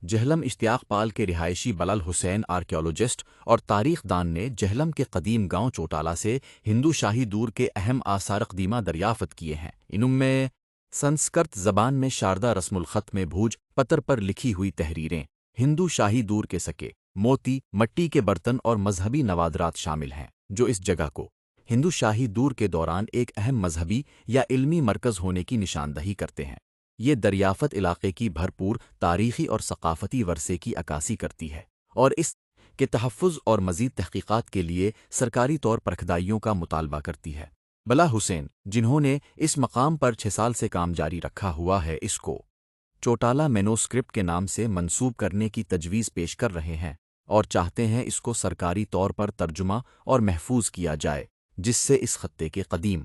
جہلم اشتیاق پال کے رہائشی بلال حسین آرکیالوجسٹ اور تاریخ دان نے جہلم کے قدیم گاؤں چوٹالہ سے ہندو شاہی دور کے اہم آثار قدیمہ دریافت کیے ہیں۔ ان میں سنسکرت زبان میں شاردا رسم الخط میں بھوج پتر پر لکھی ہوئی تحریریں، ہندو شاہی دور کے سکے، موتی، مٹی کے برتن اور مذہبی نوادرات شامل ہیں، جو اس جگہ کو ہندو شاہی دور کے دوران ایک اہم مذہبی یا علمی مرکز ہونے کی نشاندہی کرتے ہیں۔ یہ دریافت علاقے کی بھرپور تاریخی اور ثقافتی ورثے کی عکاسی کرتی ہے اور اس کے تحفظ اور مزید تحقیقات کے لیے سرکاری طور پر کھدائیوں کا مطالبہ کرتی ہے۔ بلا حسین، جنہوں نے اس مقام پر 6 سال سے کام جاری رکھا ہوا ہے، اس کو چوٹالہ مینوسکرپٹ کے نام سے منسوب کرنے کی تجویز پیش کر رہے ہیں اور چاہتے ہیں اس کو سرکاری طور پر ترجمہ اور محفوظ کیا جائے، جس سے اس خطے کے قدیم